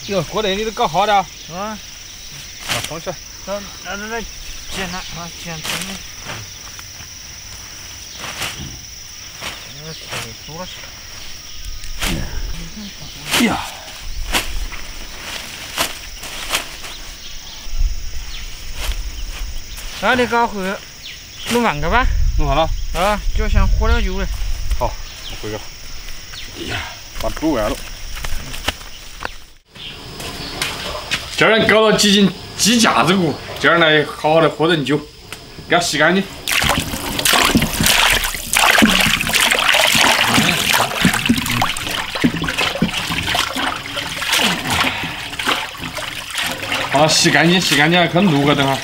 哟，哥的，你都搞好了啊？啊，放起来。那煎它啊，煎成的。熟了。呀。 那你搞回弄完个吧？弄好了。啊，就想喝点酒嘞。好，我回个。哎呀，把煮完了。这儿人搞了几斤鸡架子骨，这儿来好好的喝点酒，给它洗干净。好，洗干净，洗干净，去卤个等会儿。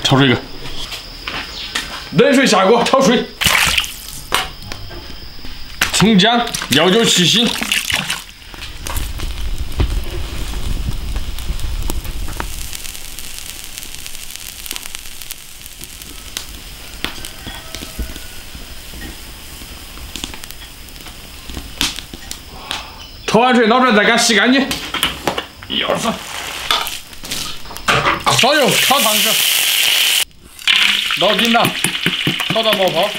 焯水个，冷水下锅焯水，葱姜料酒去腥，焯完水捞出来再给它洗干净。1、2、3，烧油炒糖色。 老紧了，炒到冒泡。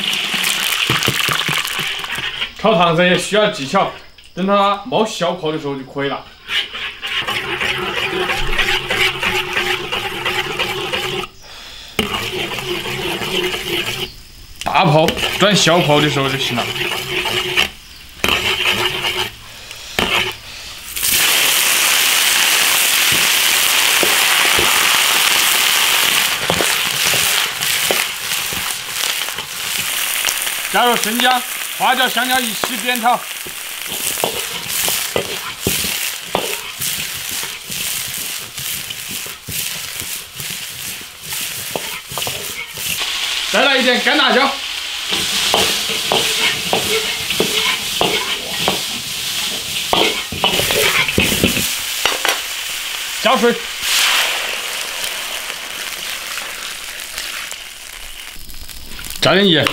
炒糖色也需要技巧，等它冒小泡的时候就可以了。大泡转小泡的时候就行了。加入生姜、花椒、香料一起煸炒，再来一点干辣椒，加水，加点盐。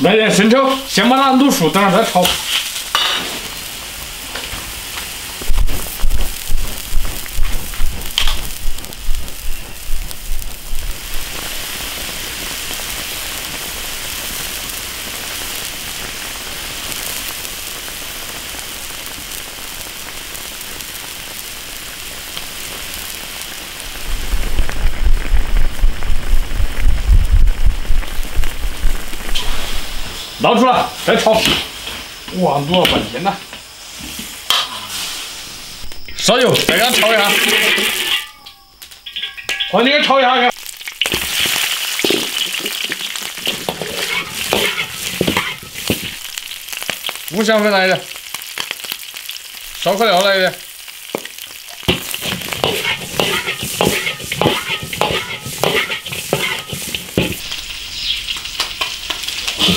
来点生抽，先把它卤熟，等会儿再炒。捞出来，再炒。哇，卤了半天了。烧油，再给它炒一下。换你给炒一下看。五香粉来一点，烧烤料来一点。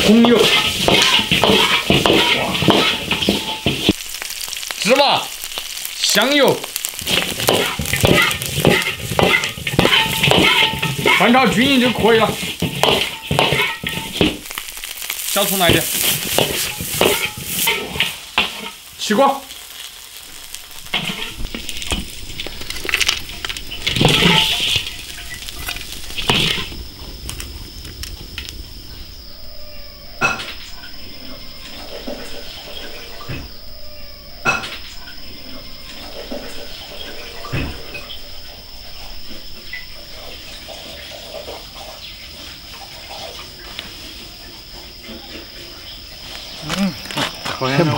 红油，芝麻、香油，翻炒均匀就可以了。小葱来一点，起锅。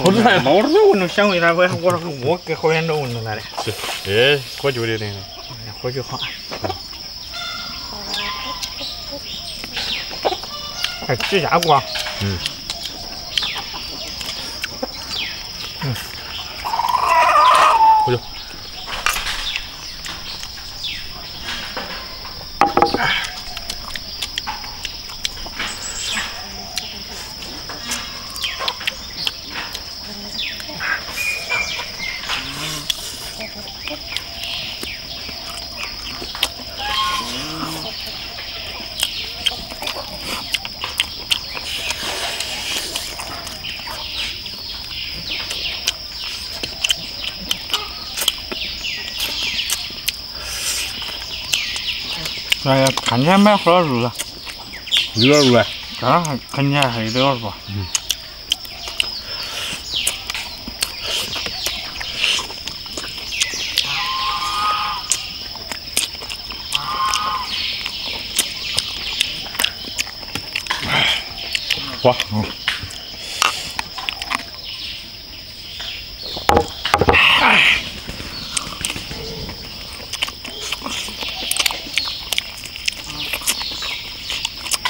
毛子还毛子都闻着香味了，我给好远都闻着来的。是，喝酒的那个，喝酒好。还鸡架骨啊？嗯。喝酒。哎呀，看起来蛮好的肉的，有点软。刚看起来还有点软。哇，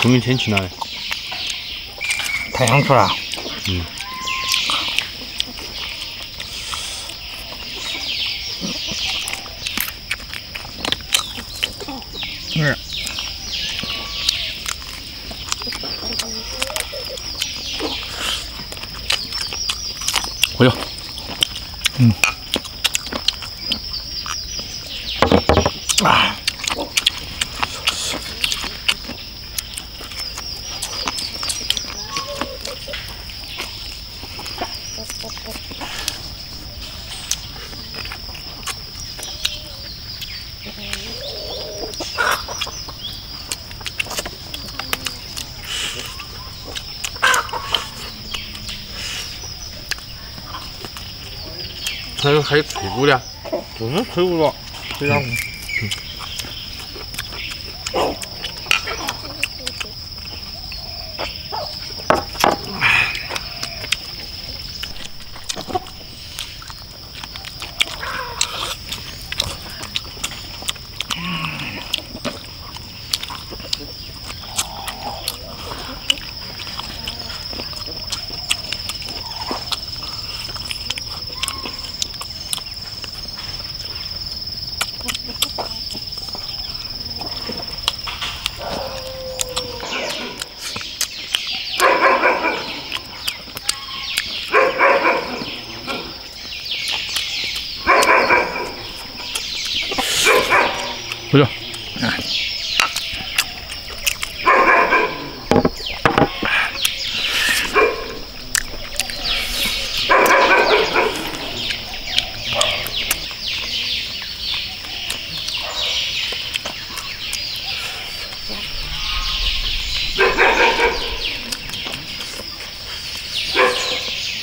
终于天晴了嘞！太阳出来了。嗯。嗯。哎呦，嗯。啊。还有脆骨的，不是脆骨了，非常。不是，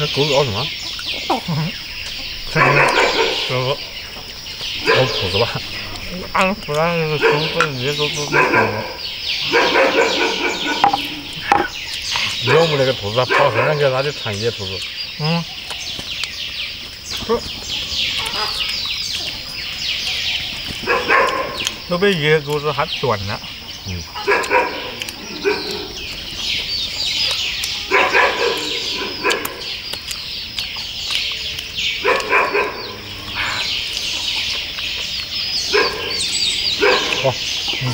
那狗咬什么？狗。咬兔子吧。俺不然那个狗本身都。咬不那个兔子，跑身上去，它就缠野兔子。嗯。不。都被野狗子还断了。嗯。好，嗯。